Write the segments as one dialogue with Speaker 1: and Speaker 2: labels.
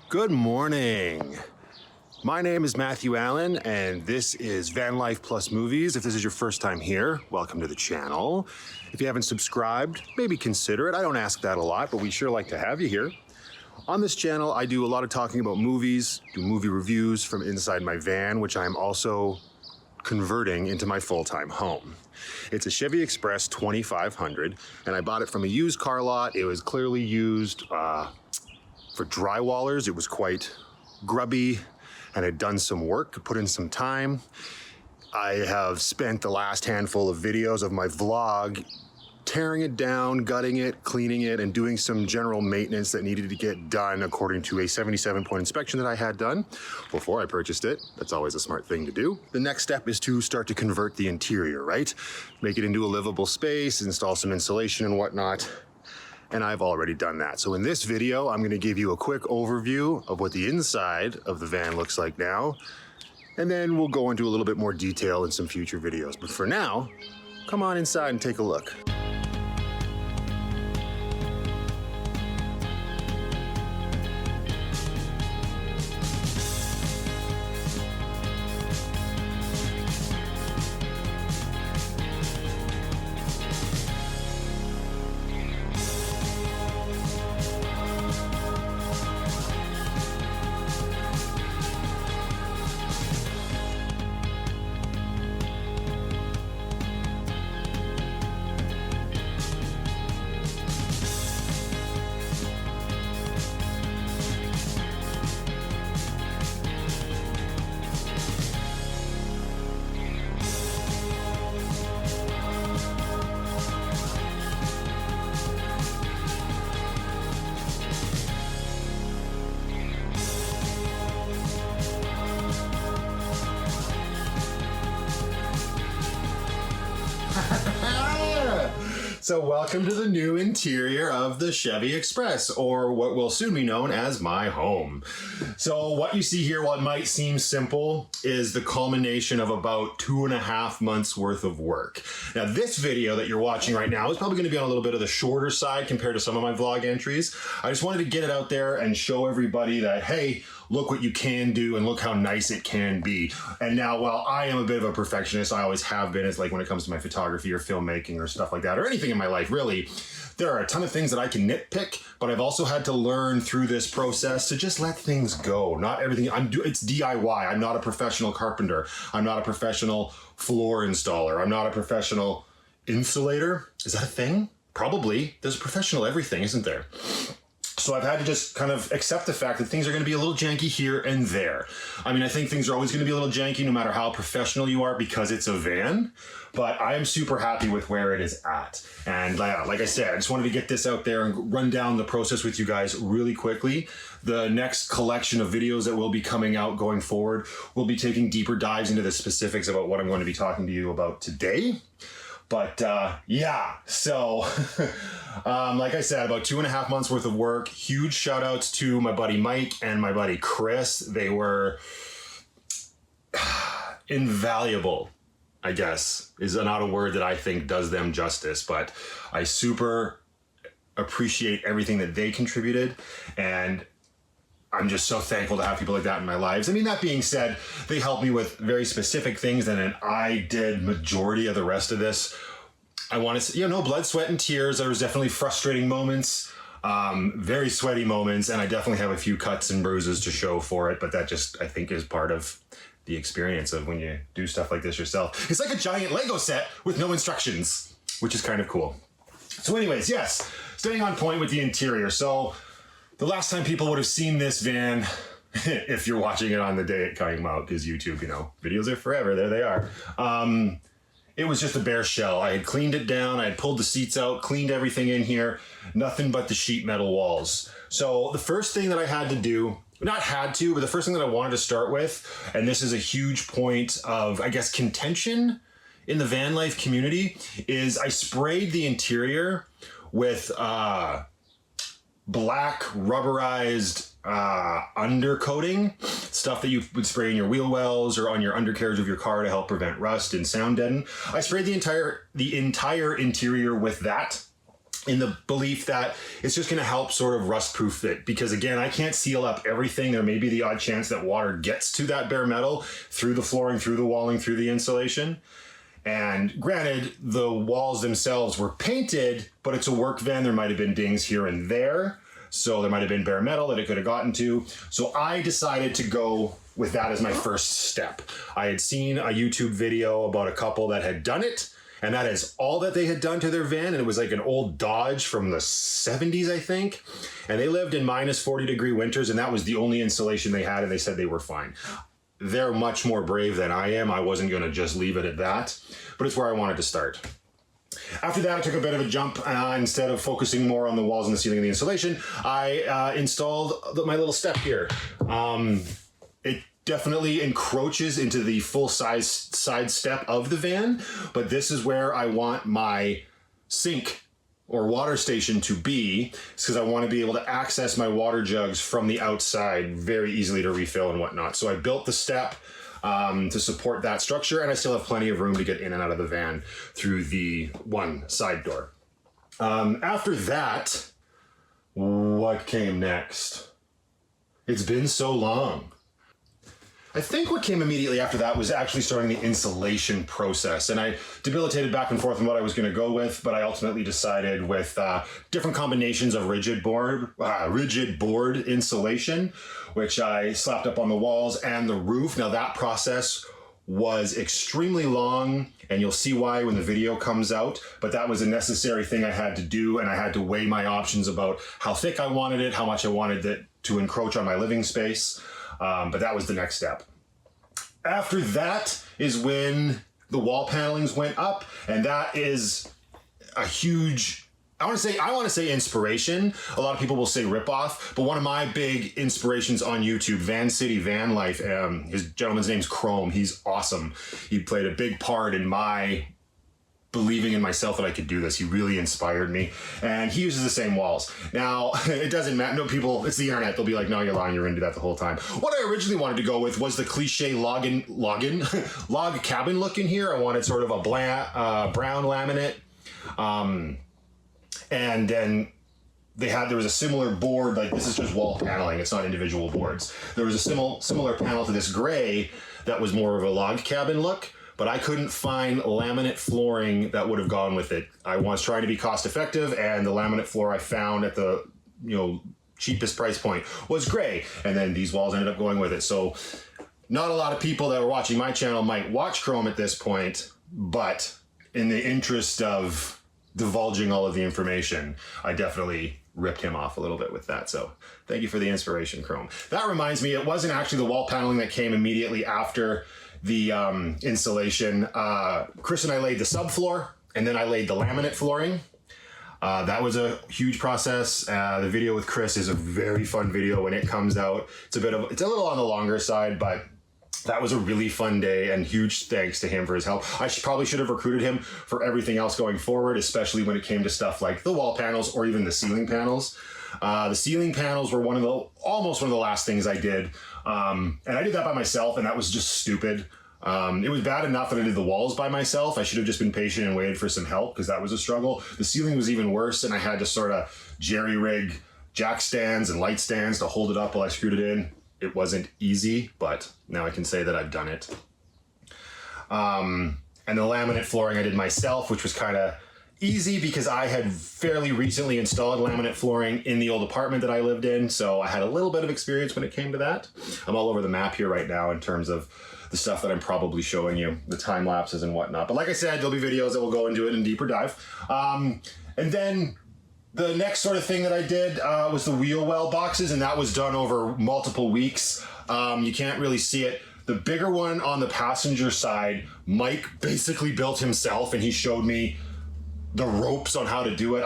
Speaker 1: Good morning. My name is Matthew Allen, and this is VanlifePLUS Movies. If this is your first time here, welcome to the channel. If you haven't subscribed, maybe consider it. I don't ask that a lot, but we sure like to have you here. On this channel, I do a lot of talking about movies, do movie reviews from inside my van, which I'm also converting into my full-time home. It's a Chevy Express 2500, and I bought it from a used car lot. It was clearly used for drywallers. It was quite grubby and had done some work, put in some time. I have spent the last handful of videos of my vlog tearing it down, gutting it, cleaning it, and doing some general maintenance that needed to get done according to a 77-point inspection that I had done before I purchased it. That's always a smart thing to do. The next step is to start to convert the interior, right? Make it into a livable space, install some insulation and whatnot. And I've already done that. So in this video, I'm gonna give you a quick overview of what the inside of the van looks like now. And then we'll go into a little bit more detail in some future videos. But for now, come on inside and take a look. So welcome to the new interior of the Chevy Express, or what will soon be known as my home. So what you see here, while it might seem simple, is the culmination of about 2.5 months worth of work. Now this video that you're watching right now is probably going to be on a little bit of the shorter side compared to some of my vlog entries. I just wanted to get it out there and show everybody that, hey, look what you can do and look how nice it can be. And now, while I am a bit of a perfectionist, I always have been, it's like when it comes to my photography or filmmaking or stuff like that, or anything in my life, really, there are a ton of things that I can nitpick, but I've also had to learn through this process to just let things go. Not everything, it's DIY. I'm not a professional carpenter. I'm not a professional floor installer. I'm not a professional insulator. Is that a thing? Probably. There's a professional everything, isn't there? So I've had to just kind of accept the fact that things are going to be a little janky here and there. I mean, I think things are always going to be a little janky no matter how professional you are because it's a van, but I am super happy with where it is at. And like I said, I just wanted to get this out there and run down the process with you guys really quickly. The next collection of videos that will be coming out going forward will be taking deeper dives into the specifics about what I'm going to be talking to you about today. But yeah, so like I said, about 2.5 months worth of work. Huge shout outs to my buddy Mike and my buddy Chris. They were invaluable, I guess, is not a word that I think does them justice, but I super appreciate everything that they contributed, and I'm just so thankful to have people like that in my lives. I mean, that being said, they helped me with very specific things, and then I did majority of the rest of this. I want to say, no blood, sweat, and tears. There was definitely frustrating moments, very sweaty moments, and I definitely have a few cuts and bruises to show for it, but that just, I think, is part of the experience of when you do stuff like this yourself. It's like a giant Lego set with no instructions, which is kind of cool. So anyways, yes, staying on point with the interior. So the last time people would have seen this van, if you're watching it on the day it came out, because YouTube, videos are forever, there they are. It was just a bare shell. I had cleaned it down, I had pulled the seats out, cleaned everything in here, nothing but the sheet metal walls. So the first thing that I had to do, not had to, but the first thing that I wanted to start with, and this is a huge point of, I guess, contention in the van life community, is I sprayed the interior with black rubberized undercoating, stuff that you would spray in your wheel wells or on your undercarriage of your car to help prevent rust and sound deaden. I sprayed the entire interior with that. in the belief that it's just going to help sort of rust proof it. Because again, I can't seal up everything. There may be the odd chance that water gets to that bare metal through the flooring, through the walling, through the insulation. And granted, the walls themselves were painted, but it's a work van. There might have been dings here and there. So there might have been bare metal that it could have gotten to. So I decided to go with that as my first step. I had seen a YouTube video about a couple that had done it, and that is all that they had done to their van. And it was like an old Dodge from the 70s, I think. And they lived in minus 40-degree winters, and that was the only insulation they had, and they said they were fine. They're much more brave than I am. I wasn't going to just leave it at that, but it's where I wanted to start. After that, I took a bit of a jump. Instead of focusing more on the walls and the ceiling and the insulation, I installed my little step here. It definitely encroaches into the full-size side step of the van, but this is where I want my sink or water station to be, because I want to be able to access my water jugs from the outside very easily to refill and whatnot. So I built the step to support that structure, and I still have plenty of room to get in and out of the van through the one side door. After that, what came next? It's been so long. I think what came immediately after that was actually starting the insulation process. And I debilitated back and forth on what I was going to go with, but I ultimately decided with different combinations of rigid board insulation, which I slapped up on the walls and the roof. Now that process was extremely long, and you'll see why when the video comes out, but that was a necessary thing I had to do, and I had to weigh my options about how thick I wanted it, how much I wanted it to encroach on my living space. But that was the next step. After that is when the wall panelings went up, and that is a huge, I want to say inspiration. A lot of people will say ripoff, but one of my big inspirations on YouTube, Van City Van Life, his gentleman's name's Chrome. He's awesome. He played a big part in my believing in myself that I could do this. He really inspired me, and he uses the same walls. Now, it doesn't matter. No, people, it's the internet. They'll be like, no, you're lying. You're into that the whole time. What I originally wanted to go with was the cliche log cabin look in here. I wanted sort of a brown laminate. And then there was a similar board, like this is just wall paneling. It's not individual boards. There was a similar panel to this gray that was more of a log cabin look, but I couldn't find laminate flooring that would have gone with it. I was trying to be cost effective, and the laminate floor I found at the cheapest price point was gray, and then these walls ended up going with it. So not a lot of people that were watching my channel might watch Chrome at this point, but in the interest of divulging all of the information, I definitely ripped him off a little bit with that. So thank you for the inspiration, Chrome. That reminds me, it wasn't actually the wall paneling that came immediately after the insulation. Chris and I laid the subfloor, and then I laid the laminate flooring. That was a huge process. The video with Chris is a very fun video when it comes out. It's a little on the longer side, but that was a really fun day, and huge thanks to him for his help. I probably should have recruited him for everything else going forward, especially when it came to stuff like the wall panels or even the ceiling panels. The ceiling panels were almost one of the last things I did. And I did that by myself, and that was just stupid. It was bad enough that I did the walls by myself. I should have just been patient and waited for some help, because that was a struggle. The ceiling was even worse, and I had to sort of jerry-rig jack stands and light stands to hold it up while I screwed it in. It wasn't easy, but now I can say that I've done it. And the laminate flooring I did myself, which was kind of easy because I had fairly recently installed laminate flooring in the old apartment that I lived in, so I had a little bit of experience when it came to that. I'm all over the map here right now in terms of the stuff that I'm probably showing you, the time lapses and whatnot. But like I said, there'll be videos that will go into it in deeper dive. And then the next sort of thing that I did was the wheel well boxes, and that was done over multiple weeks. You can't really see it. The bigger one on the passenger side, Mike basically built himself, and he showed me the ropes on how to do it.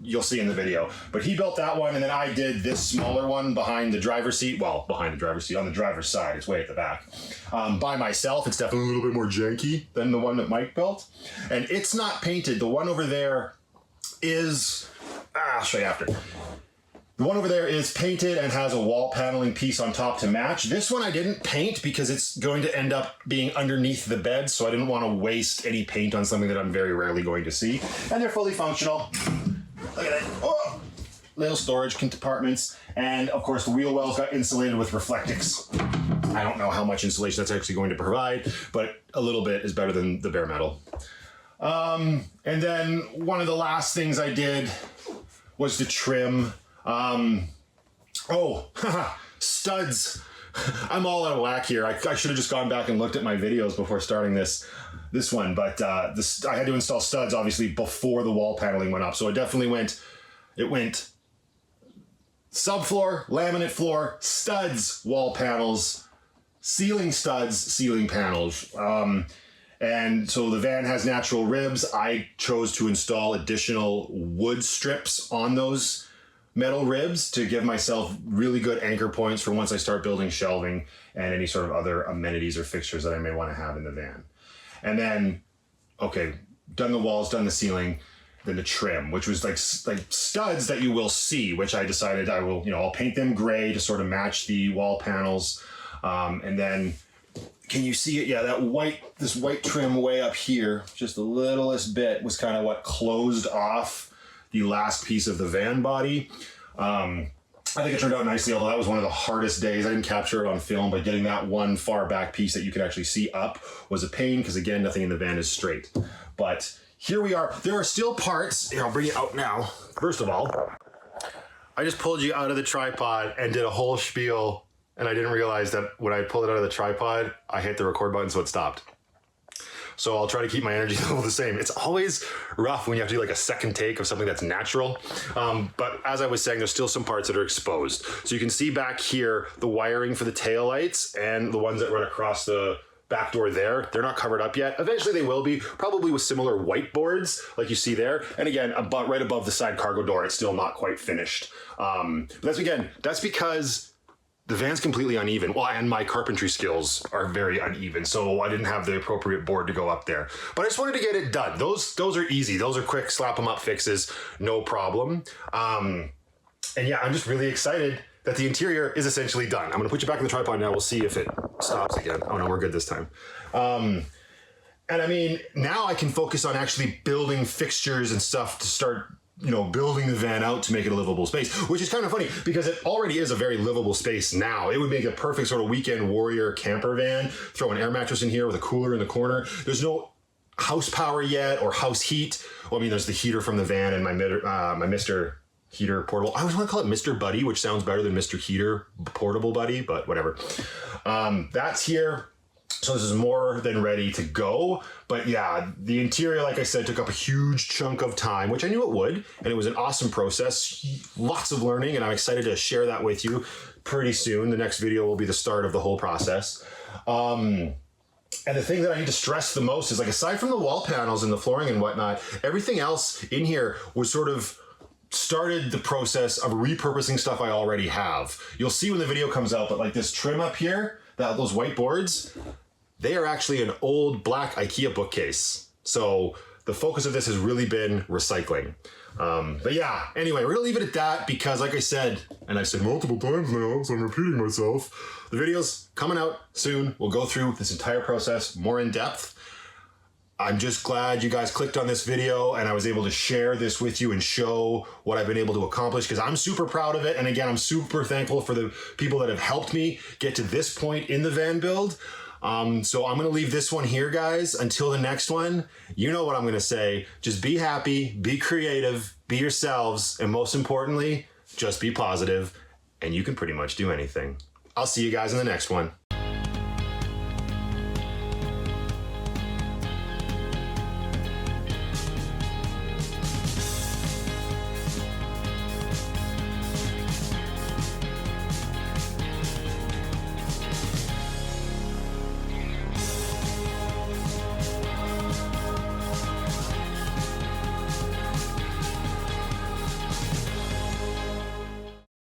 Speaker 1: You'll see in the video. But he built that one, and then I did this smaller one behind the driver's seat. Well, behind the driver's seat, on the driver's side. It's way at the back. By myself, it's definitely a little bit more janky than the one that Mike built. And it's not painted. The one over there is... I'll show you after. The one over there is painted and has a wall paneling piece on top to match. This one I didn't paint because it's going to end up being underneath the bed, so I didn't want to waste any paint on something that I'm very rarely going to see. And they're fully functional. Look at that. Oh! Little storage compartments. And of course the wheel wells got insulated with Reflectix. I don't know how much insulation that's actually going to provide, but a little bit is better than the bare metal. And then one of the last things I did was to trim. Studs. I'm all out of whack here. I should have just gone back and looked at my videos before starting this one, but I had to install studs obviously before the wall paneling went up. So it definitely went subfloor, laminate floor, studs, wall panels, ceiling studs, ceiling panels. And so the van has natural ribs. I chose to install additional wood strips on those metal ribs to give myself really good anchor points for once I start building shelving and any sort of other amenities or fixtures that I may want to have in the van. And then, okay, done the walls, done the ceiling, then the trim, which was like studs that you will see, which I decided I will, I'll paint them gray to sort of match the wall panels. And then, can you see it? Yeah, this white trim way up here, just the littlest bit, was kind of what closed off the last piece of the van body. I think it turned out nicely, although that was one of the hardest days. I didn't capture it on film, but getting that one far back piece that you could actually see up was a pain because, again, nothing in the van is straight. But here we are. There are still parts. Here, I'll bring it out now. First of all, I just pulled you out of the tripod and did a whole spiel, and I didn't realize that when I pulled it out of the tripod, I hit the record button, so it stopped. So I'll try to keep my energy level the same. It's always rough when you have to do like a second take of something that's natural. But as I was saying, there's still some parts that are exposed. So you can see back here, the wiring for the taillights and the ones that run across the back door there, they're not covered up yet. Eventually they will be, probably with similar whiteboards like you see there. And again, right above the side cargo door, it's still not quite finished. But that's because the van's completely uneven. Well, and my carpentry skills are very uneven, so I didn't have the appropriate board to go up there. But I just wanted to get it done. Those are easy. Those are quick, slap them up fixes, no problem. And yeah, I'm just really excited that the interior is essentially done. I'm gonna put you back in the tripod now. We'll see if it stops again. Oh no, we're good this time. And I mean, now I can focus on actually building fixtures and stuff to start building the van out to make it a livable space, which is kind of funny because it already is a very livable space now. It would make a perfect sort of weekend warrior camper van. Throw an air mattress in here with a cooler in the corner. There's no house power yet or house heat. Well, I mean, there's the heater from the van and my Mr. Heater portable. I always want to call it Mr. Buddy, which sounds better than Mr. Heater portable buddy, but whatever. That's here. So this is more than ready to go. But yeah, the interior, like I said, took up a huge chunk of time, which I knew it would. And it was an awesome process. Lots of learning, and I'm excited to share that with you pretty soon. The next video will be the start of the whole process. And the thing that I need to stress the most is, like, aside from the wall panels and the flooring and whatnot, everything else in here was sort of started the process of repurposing stuff I already have. You'll see when the video comes out, but like this trim up here, those white boards, they are actually an old black IKEA bookcase. So the focus of this has really been recycling. But yeah, anyway, we're gonna leave it at that because, like I said, and I've said multiple times now, so I'm repeating myself, the video's coming out soon. We'll go through this entire process more in depth. I'm just glad you guys clicked on this video and I was able to share this with you and show what I've been able to accomplish because I'm super proud of it. And again, I'm super thankful for the people that have helped me get to this point in the van build. So I'm going to leave this one here, guys. Until the next one, you know what I'm going to say. Just be happy, be creative, be yourselves, and most importantly, just be positive, and you can pretty much do anything. I'll see you guys in the next one.